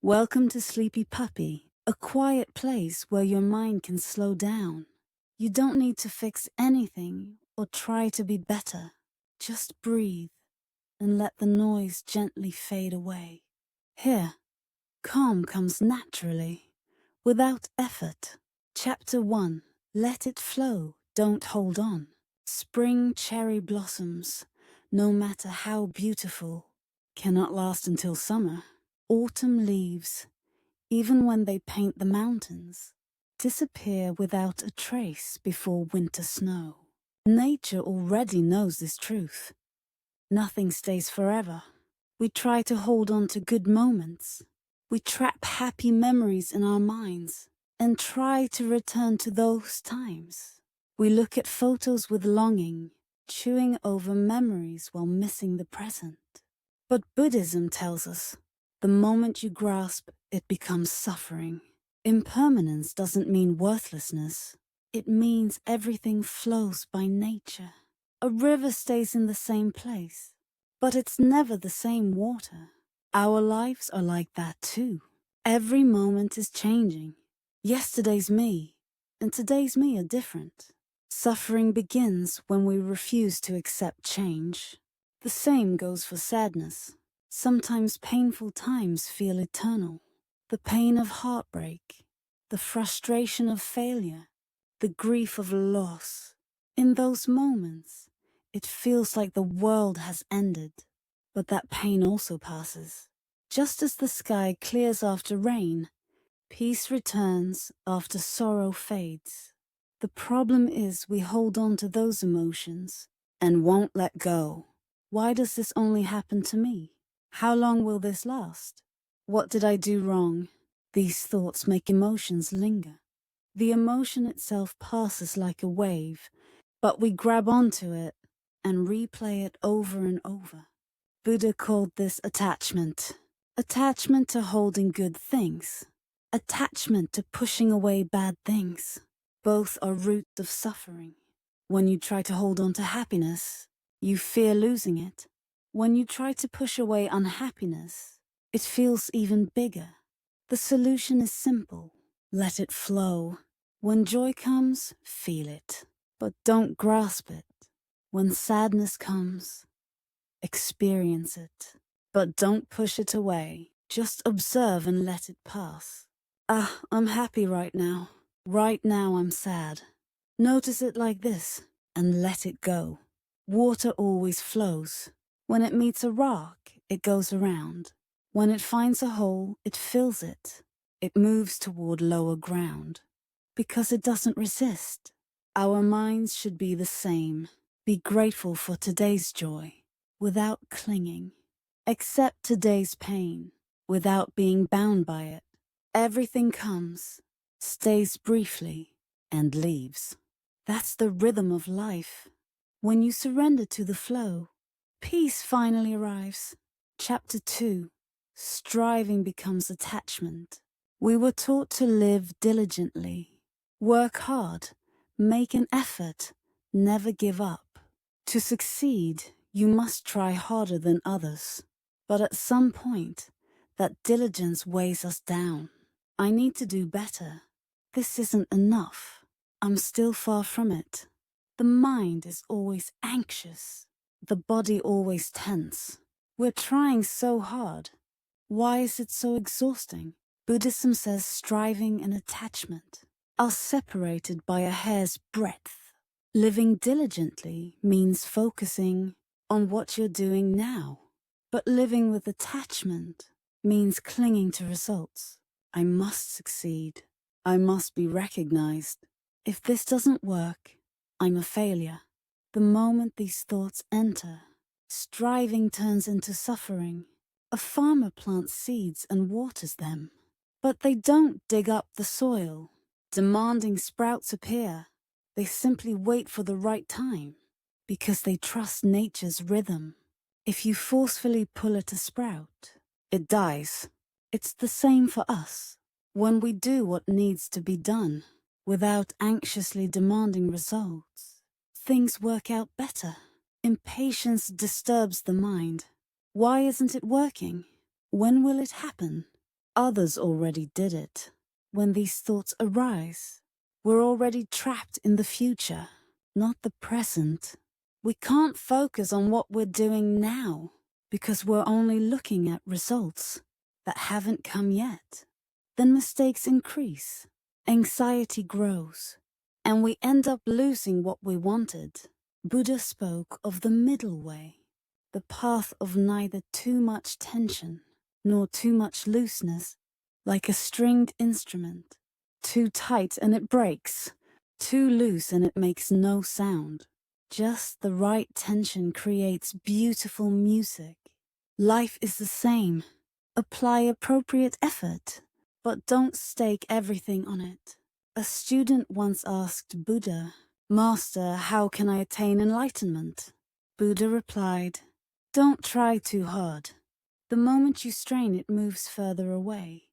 Welcome to Sleepy Puppy, a quiet place where your mind can slow down. You don't need to fix anything or try to be better. Just breathe and let the noise gently fade away. Here, calm comes naturally, without effort. Chapter 1. Let it flow, don't hold on. Spring cherry blossoms, no matter how beautiful, cannot last until summer. Autumn leaves, even when they paint the mountains, disappear without a trace before winter snow. Nature already knows this truth. Nothing stays forever. We try to hold on to good moments. We trap happy memories in our minds and try to return to those times. We look at photos with longing, chewing over memories while missing the present. But Buddhism tells us, the moment you grasp, it becomes suffering. Impermanence doesn't mean worthlessness. It means everything flows by nature. A river stays in the same place, but it's never the same water. Our lives are like that too. Every moment is changing. Yesterday's me and today's me are different. Suffering begins when we refuse to accept change. The same goes for sadness. Sometimes painful times feel eternal. The pain of heartbreak, the frustration of failure, the grief of loss. In those moments, it feels like the world has ended. But that pain also passes. Just as the sky clears after rain, peace returns after sorrow fades. The problem is we hold on to those emotions and won't let go. Why does this only happen to me? How long will this last? What did I do wrong? These thoughts make emotions linger. The emotion itself passes like a wave, but we grab onto it and replay it over and over. Buddha called this attachment. Attachment to holding good things. Attachment to pushing away bad things. Both are roots of suffering. When you try to hold on to happiness, you fear losing it. When you try to push away unhappiness, it feels even bigger. The solution is simple. Let it flow. When joy comes, feel it, but don't grasp it. When sadness comes, experience it, but don't push it away. Just observe and let it pass. I'm happy right now. Right now I'm sad. Notice it like this and let it go. Water always flows. When it meets a rock, it goes around. When it finds a hole, it fills it. It moves toward lower ground. Because it doesn't resist. Our minds should be the same. Be grateful for today's joy, without clinging. Accept today's pain, without being bound by it. Everything comes, stays briefly, and leaves. That's the rhythm of life. When you surrender to the flow, peace finally arrives. Chapter 2. Striving becomes attachment. We were taught to live diligently, work hard, make an effort, never give up. To succeed, you must try harder than others. But at some point, that diligence weighs us down. I need to do better. This isn't enough. I'm still far from it. The mind is always anxious. The body always tense. We're trying so hard. Why is it so exhausting? Buddhism says striving and attachment are separated by a hair's breadth. Living diligently means focusing on what you're doing now. But living with attachment means clinging to results. I must succeed. I must be recognized. If this doesn't work, I'm a failure. The moment these thoughts enter, striving turns into suffering. A farmer plants seeds and waters them, but they don't dig up the soil, demanding sprouts appear. They simply wait for the right time, because they trust nature's rhythm. If you forcefully pull it to sprout, it dies. It's the same for us. When we do what needs to be done, without anxiously demanding results, things work out better. Impatience disturbs the mind. Why isn't it working? When will it happen? others already did it. When these thoughts arise, we're already trapped in the future, not the present. We can't focus on what we're doing now because we're only looking at results that haven't come yet. Then mistakes increase, anxiety grows, and we end up losing what we wanted. Buddha spoke of the middle way, the path of neither too much tension nor too much looseness, like a stringed instrument. Too tight and it breaks, too loose and it makes no sound. Just the right tension creates beautiful music. Life is the same. Apply appropriate effort, but don't stake everything on it. A student once asked Buddha, "Master, how can I attain enlightenment?" Buddha replied, "Don't try too hard. The moment you strain, it moves further away."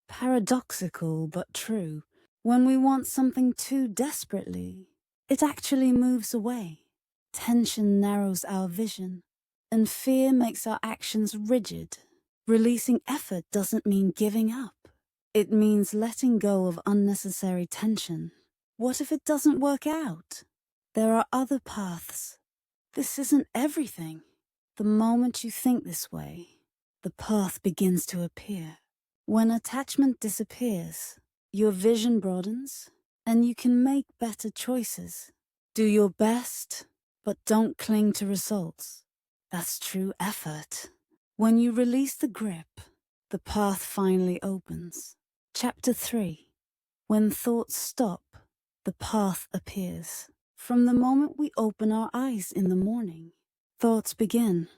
Paradoxical but true. When we want something too desperately, it actually moves away. Tension narrows our vision, and fear makes our actions rigid. Releasing effort doesn't mean giving up. It means letting go of unnecessary tension. What if it doesn't work out? There are other paths. This isn't everything. The moment you think this way, the path begins to appear. When attachment disappears, your vision broadens, and you can make better choices. Do your best, but don't cling to results. That's true effort. When you release the grip, the path finally opens. Chapter 3. When thoughts stop, the path appears. From the moment we open our eyes in the morning, thoughts begin.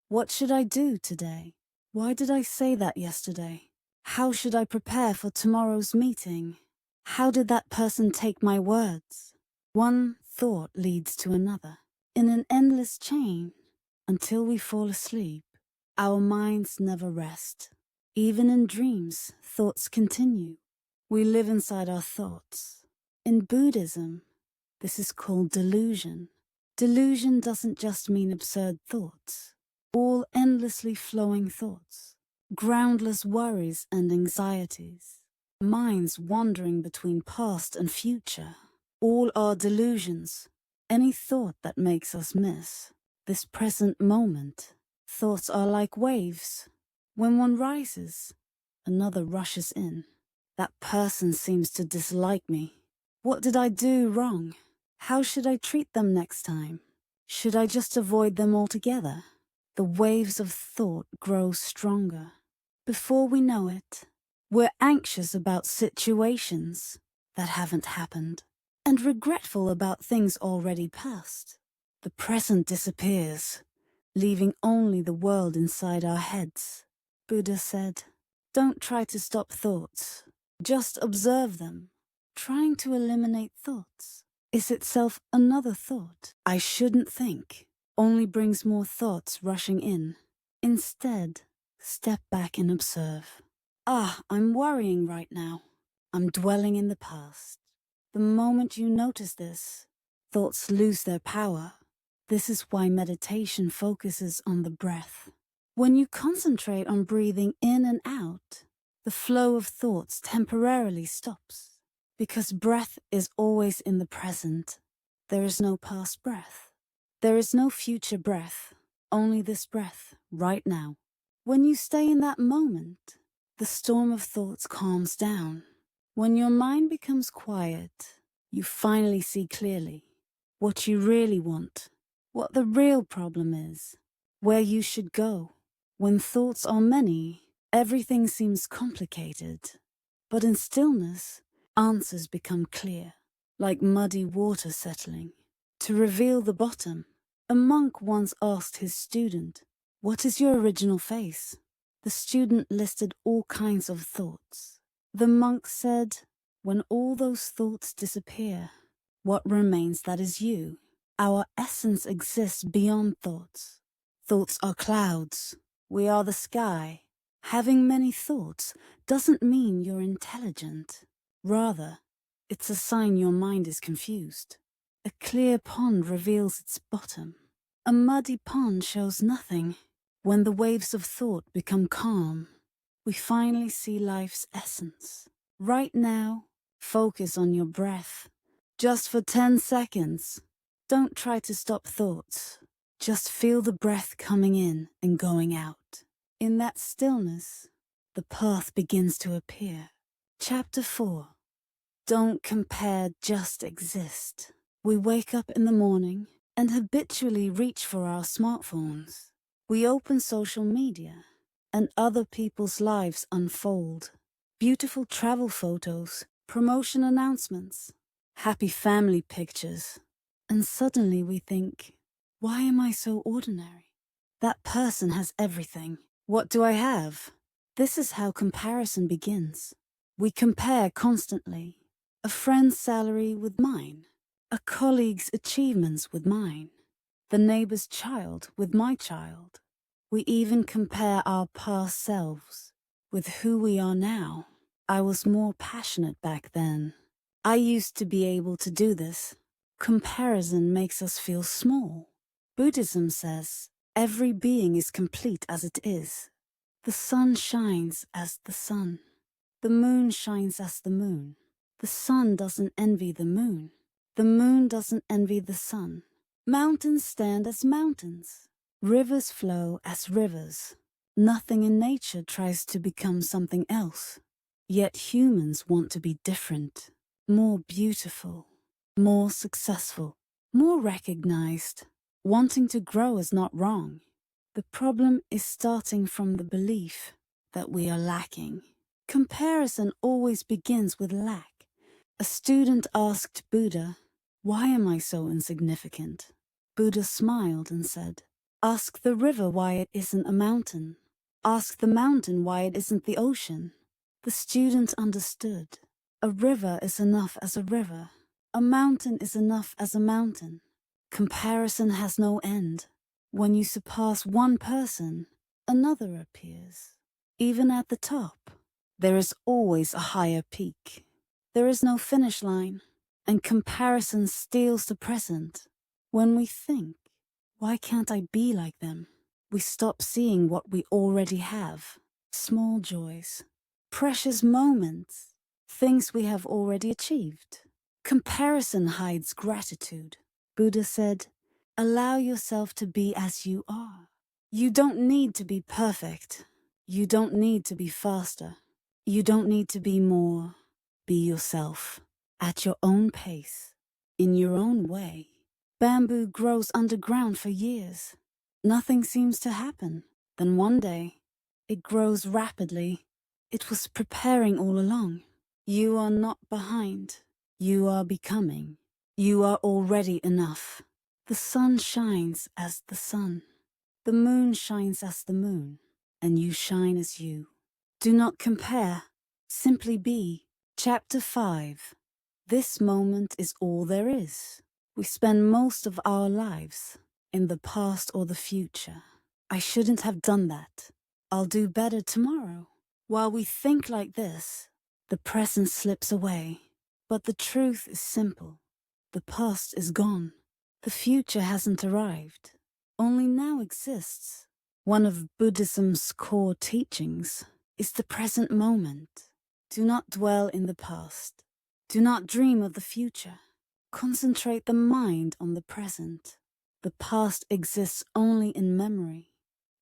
What should I do today? Why did I say that yesterday? How should I prepare for tomorrow's meeting? How did that person take my words? One thought leads to another, in an endless chain, until we fall asleep. Our minds never rest. Even in dreams, thoughts continue. We live inside our thoughts. In Buddhism, this is called delusion. Delusion doesn't just mean absurd thoughts. All endlessly flowing thoughts. Groundless worries and anxieties, minds wandering between past and future. All are delusions. Any thought that makes us miss this present moment. Thoughts are like waves. When one rises, another rushes in. That person seems to dislike me. What did I do wrong? How should I treat them next time? Should I just avoid them altogether? The waves of thought grow stronger. Before we know it, we're anxious about situations that haven't happened and regretful about things already past. The present disappears, leaving only the world inside our heads. Buddha said, "Don't try to stop thoughts, just observe them." Trying to eliminate thoughts is itself another thought. I shouldn't think only brings more thoughts rushing in. Instead, step back and observe. I'm worrying right now. I'm dwelling in the past. The moment you notice this, thoughts lose their power. This is why meditation focuses on the breath. When you concentrate on breathing in and out, the flow of thoughts temporarily stops. Because breath is always in the present. There is no past breath. There is no future breath, only this breath, right now. When you stay in that moment, the storm of thoughts calms down. When your mind becomes quiet, you finally see clearly what you really want, what the real problem is, where you should go. When thoughts are many, everything seems complicated. But in stillness, answers become clear, like muddy water settling. To reveal the bottom, a monk once asked his student, "What is your original face?" The student listed all kinds of thoughts. The monk said, "When all those thoughts disappear, what remains, that is you. Our essence exists beyond thoughts. Thoughts are clouds. We are the sky. Having many thoughts doesn't mean you're intelligent. Rather, it's a sign your mind is confused. A clear pond reveals its bottom. A muddy pond shows nothing. When the waves of thought become calm, we finally see life's essence. Right now, focus on your breath. Just for 10 seconds. Don't try to stop thoughts. Just feel the breath coming in and going out. In that stillness, the path begins to appear. Chapter 4. Don't compare, just exist. We wake up in the morning and habitually reach for our smartphones. We open social media and other people's lives unfold. Beautiful travel photos, promotion announcements, happy family pictures. And suddenly we think, why am I so ordinary? That person has everything. What do I have? This is how comparison begins. We compare constantly. A friend's salary with mine. A colleague's achievements with mine. The neighbor's child with my child. We even compare our past selves with who we are now. I was more passionate back then. I used to be able to do this. Comparison makes us feel small. Buddhism says every being is complete as it is. The sun shines as the sun. The moon shines as the moon. The sun doesn't envy the moon. The moon doesn't envy the sun. Mountains stand as mountains. Rivers flow as rivers. Nothing in nature tries to become something else. Yet humans want to be different, more beautiful, more successful, more recognized. Wanting to grow is not wrong. The problem is starting from the belief that we are lacking. Comparison always begins with lack. A student asked Buddha, "Why am I so insignificant?" Buddha smiled and said, "Ask the river why it isn't a mountain. Ask the mountain why it isn't the ocean." The student understood. A river is enough as a river. A mountain is enough as a mountain. Comparison has no end. When you surpass one person, another appears. Even at the top, there is always a higher peak. There is no finish line, and comparison steals the present. When we think, why can't I be like them? We stop seeing what we already have. Small joys, precious moments, things we have already achieved. Comparison hides gratitude. Buddha said, "Allow yourself to be as you are." You don't need to be perfect. You don't need to be faster. You don't need to be more. Be yourself, at your own pace, in your own way. Bamboo grows underground for years. Nothing seems to happen. Then one day, it grows rapidly. It was preparing all along. You are not behind. You are becoming. You are already enough. The sun shines as the sun. The moon shines as the moon. And you shine as you. Do not compare. Simply be. Chapter 5. This moment is all there is. We spend most of our lives in the past or the future. I shouldn't have done that. I'll do better tomorrow. While we think like this, the present slips away. But the truth is simple. The past is gone. The future hasn't arrived. Only now exists. One of Buddhism's core teachings is the present moment. Do not dwell in the past. Do not dream of the future. Concentrate the mind on the present. The past exists only in memory,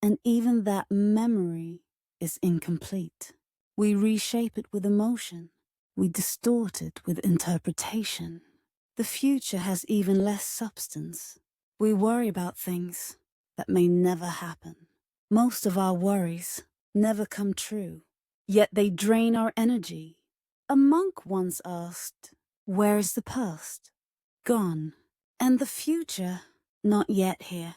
and even that memory is incomplete. We reshape it with emotion. We distort it with interpretation. The future has even less substance. We worry about things that may never happen. Most of our worries never come true, yet they drain our energy. A monk once asked, "Where is the past?" "Gone." "And the future?" "Not yet here."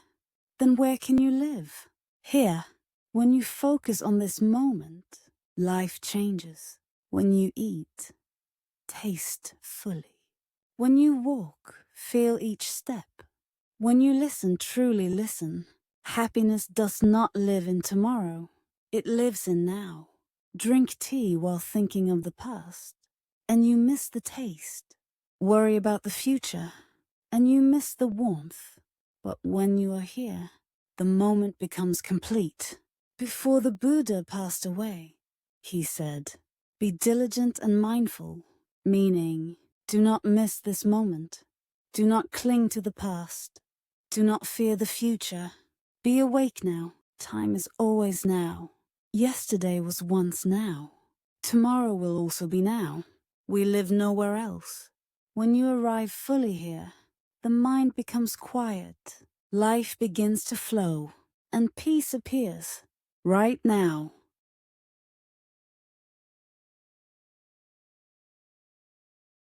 "Then where can you live?" "Here." When you focus on this moment, life changes. When you eat, taste fully. When you walk, feel each step. When you listen, truly listen. Happiness does not live in tomorrow. It lives in now. Drink tea while thinking of the past, and you miss the taste. Worry about the future, and you miss the warmth. But when you are here, the moment becomes complete. Before the Buddha passed away, he said. Be diligent and mindful, meaning, do not miss this moment. Do not cling to the past. Do not fear the future. Be awake now. Time is always now. Yesterday was once now. Tomorrow will also be now. We live nowhere else. When you arrive fully here, the mind becomes quiet. Life begins to flow, and peace appears. Right now,